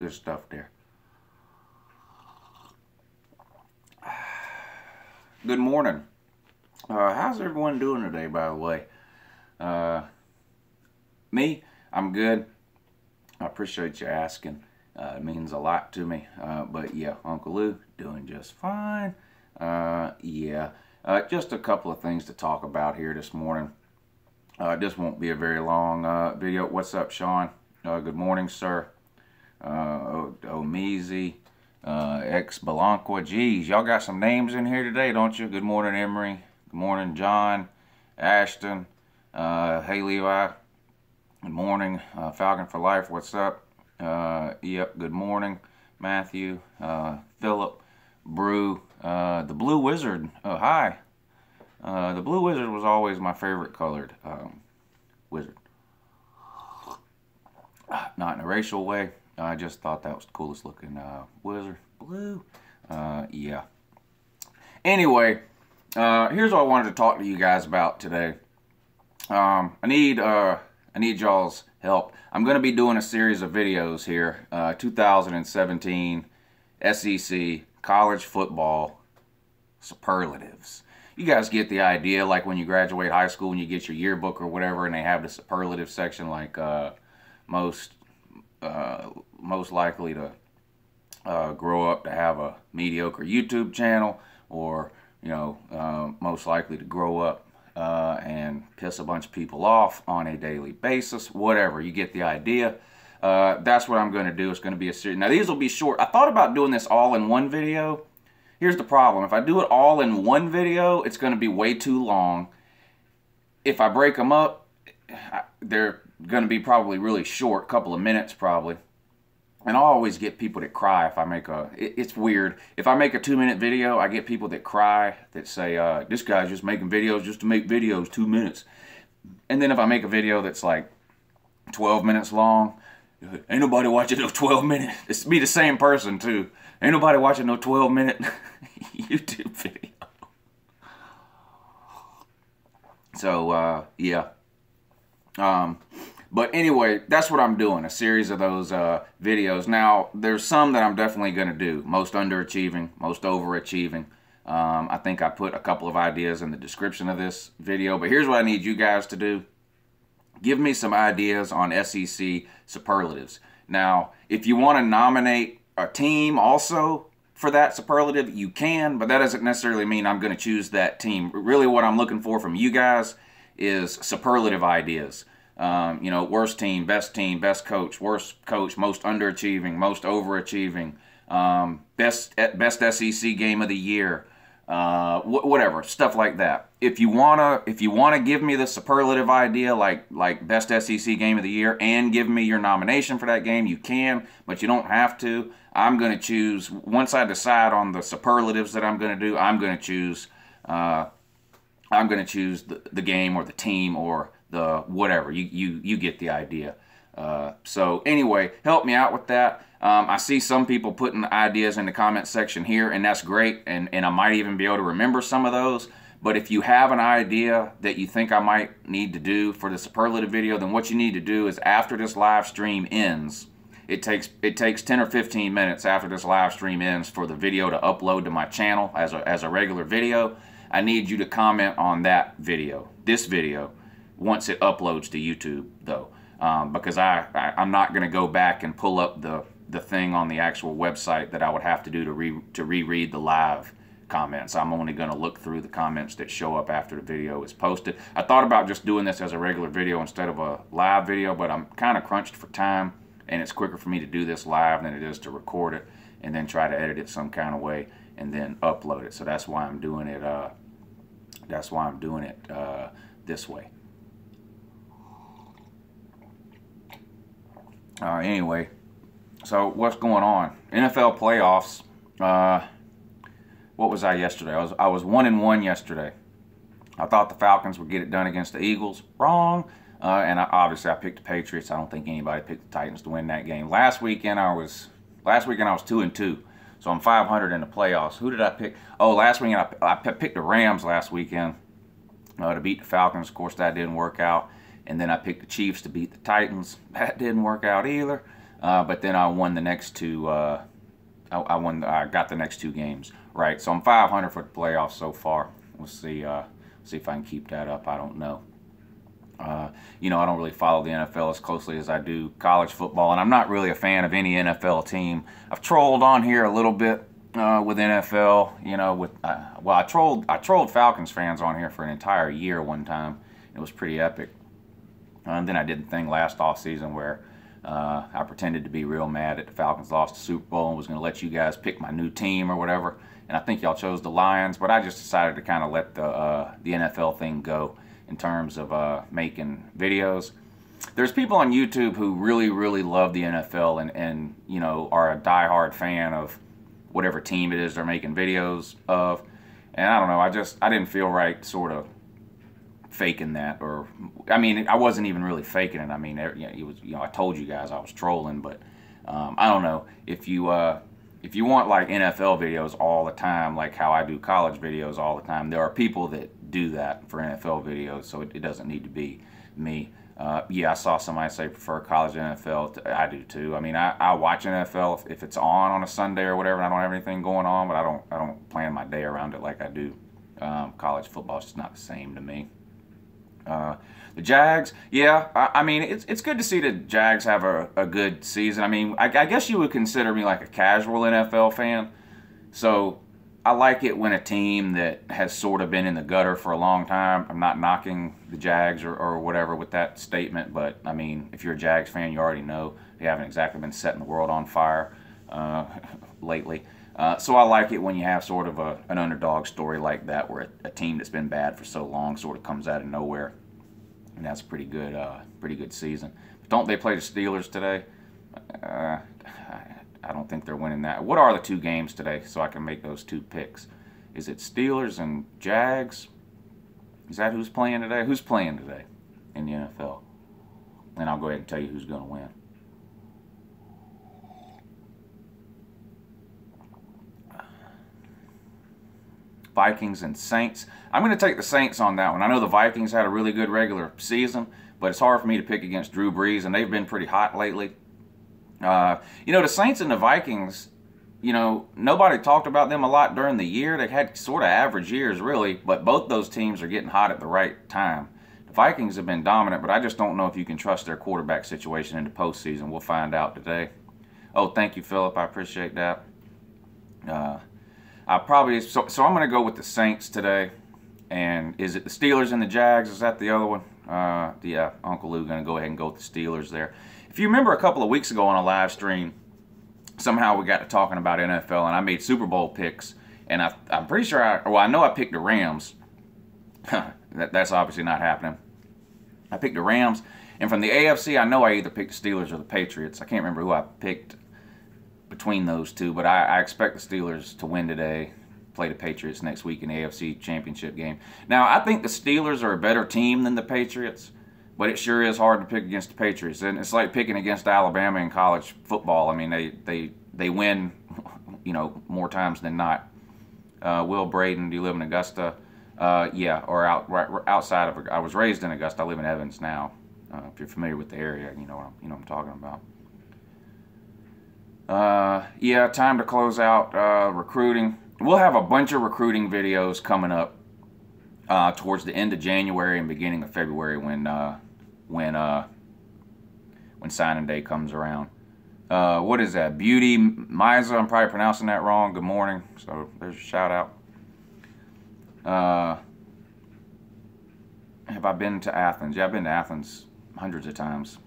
Good stuff there. Good morning. How's everyone doing today, by the way? Me, I'm good. I appreciate you asking. It means a lot to me. But yeah, Uncle Lou, doing just fine. Just a couple of things to talk about here this morning. This won't be a very long video. What's up, Sean? Good morning, sir. Omizi, ex Belanqua. Geez, y'all got some names in here today, don't you? Good morning, Emery. Good morning, John. Ashton. Hey, Levi. Good morning, Falcon for Life. What's up? Yep, good morning, Matthew. Philip. Brew. The Blue Wizard. Hi. The Blue Wizard was always my favorite colored wizard. Not in a racial way. I just thought that was the coolest looking wizard. Blue. Yeah. Anyway, here's what I wanted to talk to you guys about today. I need y'all's help. I'm going to be doing a series of videos here. 2017 SEC college football superlatives. You guys get the idea, like when you graduate high school and you get your yearbook or whatever, and they have the superlative section, like most likely to grow up to have a mediocre YouTube channel, or most likely to grow up and piss a bunch of people off on a daily basis. Whatever, you get the idea. That's what I'm going to do. It's going to be a series. Now these will be short. I thought about doing this all in one video. Here's the problem. If I do it all in one video, it's going to be way too long. If I break them up, they're going to be probably really short, couple of minutes probably. And I always get people that cry if I make it's weird. If I make a 2-minute video, I get people that cry, that say, this guy's just making videos just to make videos, 2 minutes. And then if I make a video that's like 12 minutes long, ain't nobody watching no 12-minute. It's be the same person too. Ain't nobody watching no 12-minute YouTube video. So, yeah. But anyway, that's what I'm doing, a series of those videos. Now, there's some that I'm definitely going to do. Most underachieving, most overachieving. I think I put a couple of ideas in the description of this video. But here's what I need you guys to do. Give me some ideas on SEC superlatives. Now, if you want to nominate a team also for that superlative, you can, but that doesn't necessarily mean I'm going to choose that team. Really what I'm looking for from you guys is superlative ideas. Worst team, best coach, worst coach, most underachieving, most overachieving, best SEC game of the year, whatever, stuff like that. If you wanna give me the superlative idea, like best SEC game of the year, and give me your nomination for that game, you can, but you don't have to. I'm gonna choose, once I decide on the superlatives that I'm gonna do, I'm gonna choose the game or the team or the whatever. You get the idea. So anyway, help me out with that. I see some people putting ideas in the comment section here, and that's great, and I might even be able to remember some of those. But if you have an idea that you think I might need to do for the superlative video, then what you need to do is, after this live stream ends, it takes 10 or 15 minutes after this live stream ends for the video to upload to my channel as a regular video. I need you to comment on that video, this video, once it uploads to YouTube, though, because I'm not going to go back and pull up the thing on the actual website that I would have to do to reread the live comments. I'm only going to look through the comments that show up after the video is posted. I thought about just doing this as a regular video instead of a live video, but I'm kind of crunched for time, and it's quicker for me to do this live than it is to record it and then try to edit it some kind of way and then upload it. So that's why I'm doing it. This way. Anyway, so what's going on? NFL playoffs. What was I yesterday? I was 1-1 yesterday. I thought the Falcons would get it done against the Eagles. Wrong. And obviously I picked the Patriots. I don't think anybody picked the Titans to win that game. Last weekend I was 2-2. So I'm 500 in the playoffs. Who did I pick? Oh, last weekend I picked the Rams last weekend to beat the Falcons. Of course, that didn't work out. And then I picked the Chiefs to beat the Titans. That didn't work out either. but then I won the next two. I got the next 2 games right. So I'm 500 for the playoffs so far. We'll see. See if I can keep that up. I don't know. You know, I don't really follow the NFL as closely as I do college football, and I'm not really a fan of any NFL team. I've trolled on here a little bit with NFL. You know, with well, I trolled Falcons fans on here for an entire year one time. It was pretty epic. And then I did the thing last offseason where I pretended to be real mad that the Falcons lost the Super Bowl and was going to let you guys pick my new team or whatever. And I think y'all chose the Lions, but I just decided to kind of let the NFL thing go in terms of making videos. There's people on YouTube who really, really love the NFL and you know, are a diehard fan of whatever team it is they're making videos of. And I don't know, I didn't feel right sort of faking that, or I mean, I wasn't even really faking it. I mean, it was, you know, I told you guys I was trolling, but I don't know if you want like NFL videos all the time, like how I do college videos all the time. There are people that do that for NFL videos, so it doesn't need to be me. Yeah, I saw somebody say prefer college to NFL. I do too. I mean, I watch NFL if it's on a Sunday or whatever, and I don't have anything going on, but I don't plan my day around it like I do college football. It's just not the same to me. The Jags, yeah, I mean, it's good to see the Jags have a good season. I mean, I guess you would consider me like a casual NFL fan. So I like it when a team that has sort of been in the gutter for a long time, I'm not knocking the Jags or whatever with that statement, but I mean, if you're a Jags fan, you already know they haven't exactly been setting the world on fire lately. So I like it when you have sort of an underdog story like that, where a team that's been bad for so long sort of comes out of nowhere, and that's a pretty good season. But don't they play the Steelers today? I don't think they're winning that. What are the 2 games today, so I can make those 2 picks? Is it Steelers and Jags? Is that who's playing today? Who's playing today in the NFL? And I'll go ahead and tell you who's going to win. Vikings and Saints. I'm going to take the Saints on that one. I know the Vikings had a really good regular season, but it's hard for me to pick against Drew Brees, and they've been pretty hot lately. You know, the Saints and the Vikings, you know, nobody talked about them a lot during the year. They had sort of average years, really, but both those teams are getting hot at the right time. The Vikings have been dominant, but I just don't know if you can trust their quarterback situation in the postseason. We'll find out today. Oh, thank you, Philip. I appreciate that. I probably so I'm going to go with the Saints today. And is it the Steelers and the Jags? Is that the other one? Yeah, UNCLELOU going to go ahead and go with the Steelers there. If you remember a couple of weeks ago on a live stream, somehow we got to talking about NFL, and I made Super Bowl picks, and I'm pretty sure I know I picked the Rams. That's obviously not happening. I picked the Rams, and from the AFC, I know I either picked the Steelers or the Patriots. I can't remember who I picked between those two, but I expect the Steelers to win today, play the Patriots next week in the AFC Championship game. Now, I think the Steelers are a better team than the Patriots, but it sure is hard to pick against the Patriots. And it's like picking against Alabama in college football. I mean, they win, you know, more times than not. Will Braden, do you live in Augusta? Yeah, or outside of. I was raised in Augusta. I live in Evans now. If you're familiar with the area, you know what I'm talking about. Yeah, time to close out recruiting. We'll have a bunch of recruiting videos coming up towards the end of January and beginning of February when signing day comes around. What is that? Beauty Miza, I'm probably pronouncing that wrong. Good morning. So there's a shout out. Have I been to Athens? Yeah, I've been to Athens hundreds of times.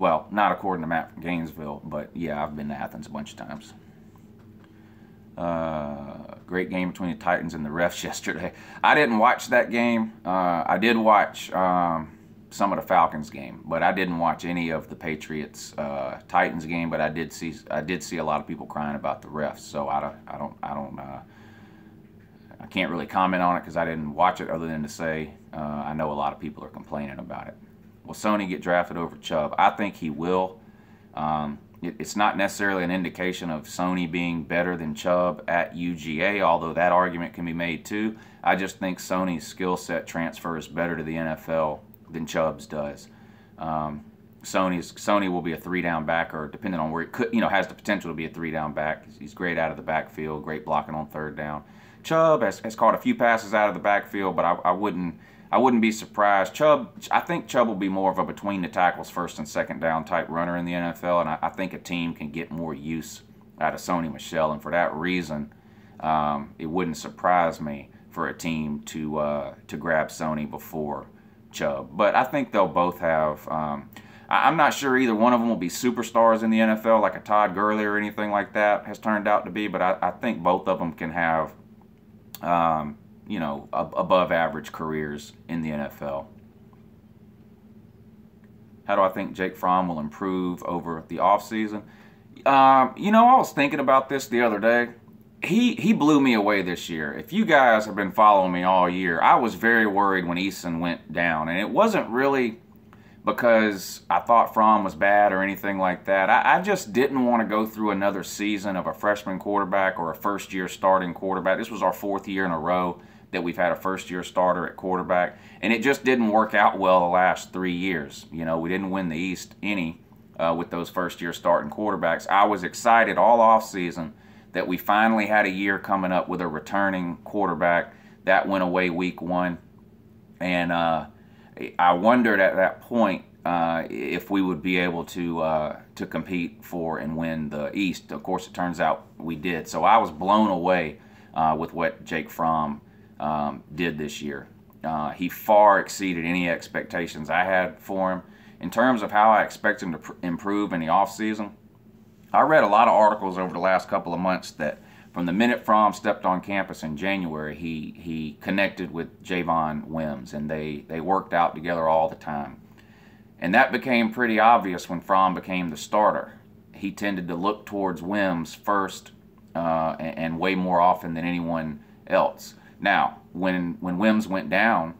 Well, not according to Matt from Gainesville, but yeah, I've been to Athens a bunch of times. Great game between the Titans and the refs yesterday. I didn't watch that game. I did watch some of the Falcons game, but I didn't watch any of the Patriots Titans game. But I did see a lot of people crying about the refs. So I can't really comment on it because I didn't watch it, other than to say I know a lot of people are complaining about it. Will Sony get drafted over Chubb? I think he will. It's not necessarily an indication of Sony being better than Chubb at UGA, although that argument can be made too. I just think Sony's skill set transfers better to the NFL than Chubb's does. Sony will be a 3-down back, or depending on where it could, has the potential to be a 3-down back. He's great out of the backfield, great blocking on 3rd down. Chubb has caught a few passes out of the backfield, but I wouldn't be surprised. I think Chubb will be more of a between the tackles, 1st and 2nd down type runner in the NFL, and I think a team can get more use out of Sony Michel, and for that reason, it wouldn't surprise me for a team to grab Sony before Chubb. But I think they'll both have. I'm not sure either one of them will be superstars in the NFL like a Todd Gurley or anything like that has turned out to be, but I think both of them can have, above average careers in the NFL. How do I think Jake Fromm will improve over the offseason? I was thinking about this the other day. He blew me away this year. If you guys have been following me all year, I was very worried when Eason went down, and it wasn't really because I thought Fromm was bad or anything like that. I just didn't want to go through another season of a freshman quarterback or a first-year starting quarterback. This was our 4th year in a row that we've had a first-year starter at quarterback, and it just didn't work out well the last 3 years. We didn't win the East any with those first-year starting quarterbacks. I was excited all offseason that we finally had a year coming up with a returning quarterback. That went away week 1, and I wondered at that point if we would be able to compete for and win the East. Of course, it turns out we did. So I was blown away with what Jake Fromm did this year. He far exceeded any expectations I had for him. In terms of how I expect him to improve in the offseason, I read a lot of articles over the last couple of months that from the minute Fromm stepped on campus in January, he connected with Javon Wims, and they worked out together all the time. And that became pretty obvious when Fromm became the starter. He tended to look towards Wims first and way more often than anyone else. Now, when Wims went down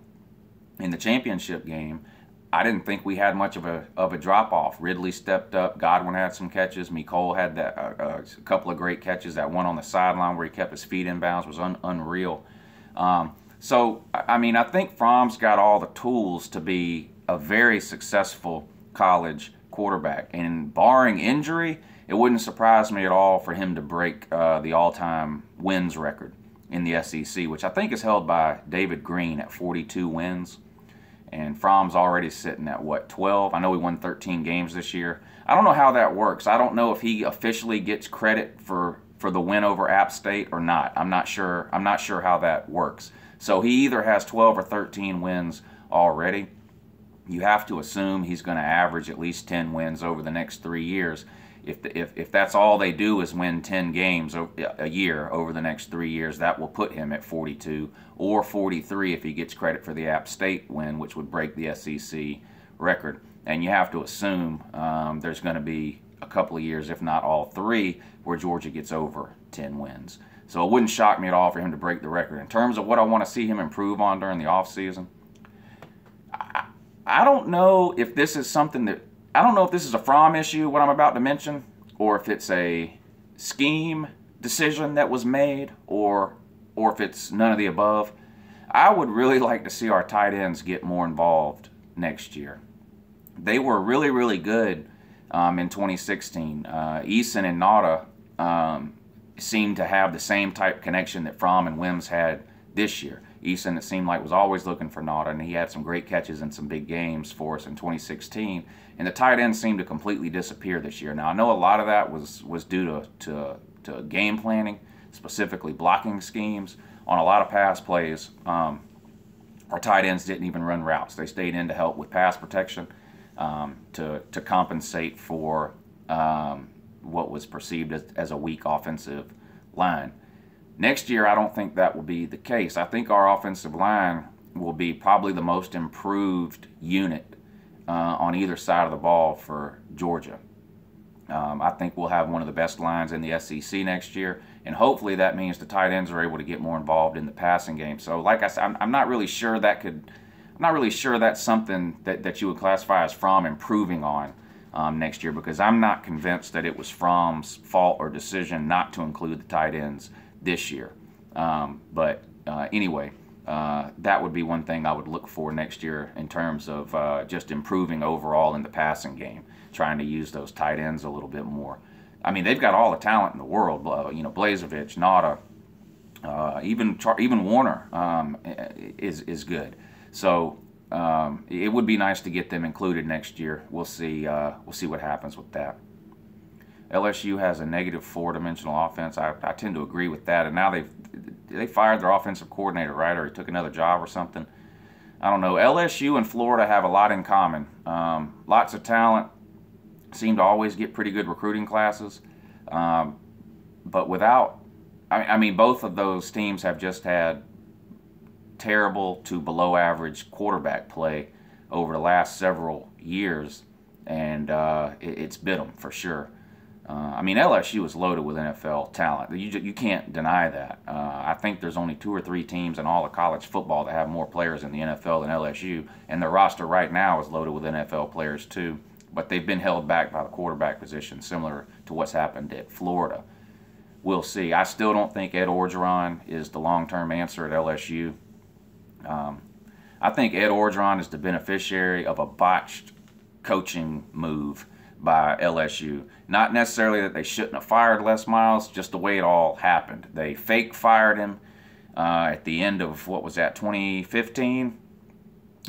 in the championship game, I didn't think we had much of a drop-off. Ridley stepped up. Godwin had some catches. Mecole had a couple of great catches. That one on the sideline where he kept his feet in bounds was unreal. So, I think Fromm's got all the tools to be a very successful college quarterback. And barring injury, it wouldn't surprise me at all for him to break the all-time wins record in the SEC, which I think is held by David Green at 42 wins. And Fromm's already sitting at, 12? I know he won 13 games this year. I don't know how that works. I don't know if he officially gets credit for the win over App State or not. I'm not sure how that works. So he either has 12 or 13 wins already. You have to assume he's going to average at least 10 wins over the next 3 years. If that's all they do is win 10 games a year over the next 3 years, that will put him at 42 or 43 if he gets credit for the App State win, which would break the SEC record. And you have to assume there's going to be a couple of years, if not all 3, where Georgia gets over 10 wins. So it wouldn't shock me at all for him to break the record. In terms of what I want to see him improve on during the offseason, I don't know if this is something that I don't know if this is a Fromm issue, what I'm about to mention, or if it's a scheme decision that was made, or if it's none of the above. I would really like to see our tight ends get more involved next year. They were really, really good in 2016. Eason and Nauta seemed to have the same type connection that Fromm and Wims had this year. Eason, it seemed like, was always looking for Nauta, and he had some great catches in some big games for us in 2016. And the tight ends seemed to completely disappear this year. Now, I know a lot of that was due to game planning, specifically blocking schemes. On a lot of pass plays, our tight ends didn't even run routes. They stayed in to help with pass protection to compensate for what was perceived as a weak offensive line. Next year, I don't think that will be the case. I think our offensive line will be probably the most improved unit on either side of the ball for Georgia. I think we'll have one of the best lines in the SEC next year, and hopefully that means the tight ends are able to get more involved in the passing game. So, like I said, I'm not really sure that I'm not really sure that's something that you would classify as Fromm improving on next year, because I'm not convinced that it was Fromm's fault or decision not to include the tight ends this year. Anyway, that would be one thing I would look for next year in terms of just improving overall in the passing game, trying to use those tight ends a little bit more. I mean, they've got all the talent in the world. You know, Blazevich, Nada, even Warner is good. So it would be nice to get them included next year. We'll see. We'll see what happens with that. LSU has a negative 4-dimensional offense. I tend to agree with that. And now they fired their offensive coordinator, right? Or he took another job or something. I don't know. LSU and Florida have a lot in common. Lots of talent. Seem to always get pretty good recruiting classes. But without, I mean, both of those teams have just had terrible to below average quarterback play over the last several years. And it's bit them for sure. I mean, LSU is loaded with NFL talent. You can't deny that. I think there's only 2 or 3 teams in all of college football that have more players in the NFL than LSU, and their roster right now is loaded with NFL players too. But they've been held back by the quarterback position, similar to what's happened at Florida. We'll see. I still don't think Ed Orgeron is the long-term answer at LSU. I think Ed Orgeron is the beneficiary of a botched coaching move by LSU. Not necessarily that they shouldn't have fired Les Miles, just the way it all happened. They fake fired him at the end of, what was that, 2015?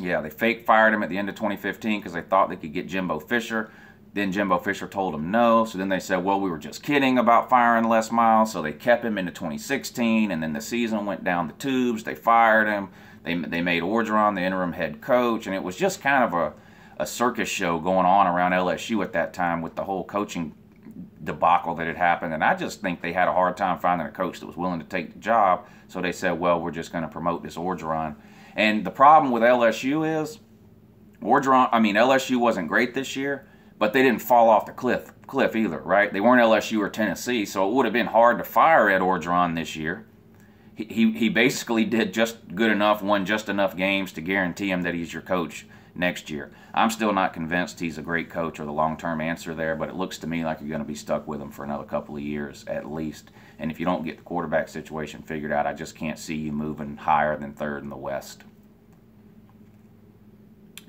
Yeah, they fake fired him at the end of 2015 because they thought they could get Jimbo Fisher. Then Jimbo Fisher told them no, so then they said, well, we were just kidding about firing Les Miles, so they kept him into 2016, and then the season went down the tubes. They fired him. They made Orgeron the interim head coach, and it was just kind of a circus show going on around LSU at that time with the whole coaching debacle that had happened. And I just think they had a hard time finding a coach that was willing to take the job. So they said, well, we're just going to promote this Orgeron. And the problem with LSU is LSU wasn't great this year, but they didn't fall off the cliff either, right? They weren't LSU or Tennessee, so it would have been hard to fire Ed Orgeron this year. He basically did just good enough, won just enough games to guarantee him that he's your coach next year. I'm still not convinced he's a great coach or the long-term answer there, but it looks to me like you're going to be stuck with him for another couple of years at least. And if you don't get the quarterback situation figured out, I just can't see you moving higher than 3rd in the West.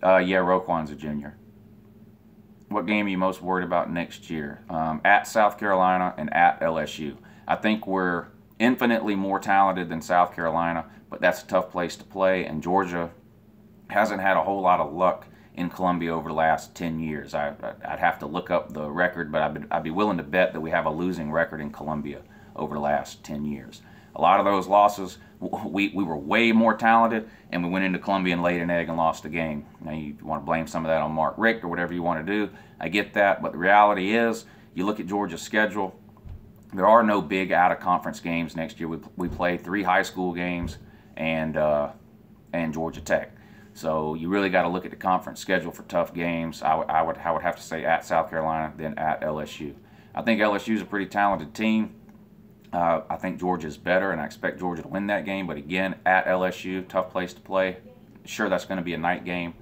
Yeah, Roquan's a junior. What game are you most worried about next year? At South Carolina and at LSU. I think we're infinitely more talented than South Carolina, but that's a tough place to play, and Georgia hasn't had a whole lot of luck in Columbia over the last 10 years. I'd have to look up the record, but I'd be willing to bet that we have a losing record in Columbia over the last 10 years. A lot of those losses, we were way more talented, and we went into Columbia and laid an egg and lost the game. Now, you want to blame some of that on Mark Richt or whatever you want to do. I get that, but the reality is, you look at Georgia's schedule, there are no big out-of-conference games next year. We play 3 high school games and Georgia Tech. So you really got to look at the conference schedule for tough games. I would have to say at South Carolina, then at LSU. I think LSU is a pretty talented team. I think Georgia's better, and I expect Georgia to win that game. But again, at LSU, tough place to play. Sure, that's going to be a night game.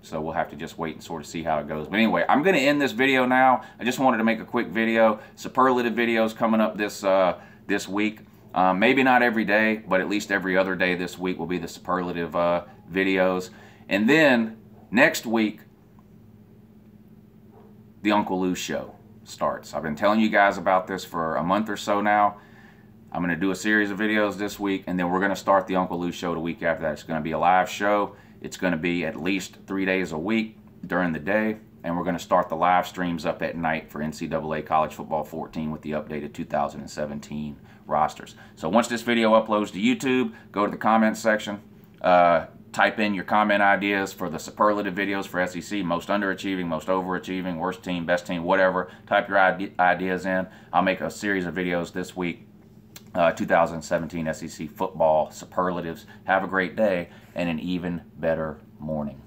So we'll have to just wait and sort of see how it goes. But anyway, I'm going to end this video now. I just wanted to make a quick video. Superlative videos coming up this week. Maybe not every day, but at least every other day this week will be the superlative videos. And then next week, the UNCLELOU show starts. I've been telling you guys about this for a month or so now. I'm going to do a series of videos this week, and then we're going to start the UNCLELOU show the week after that. It's going to be a live show. It's going to be at least 3 days a week during the day, and we're going to start the live streams up at night for NCAA College Football 14 with the updated 2017 rosters. So once this video uploads to YouTube, go to the comments section, type in your comment ideas for the superlative videos for SEC, most underachieving, most overachieving, worst team, best team, whatever. Type your ideas in. I'll make a series of videos this week, 2017 SEC football superlatives. Have a great day and an even better morning.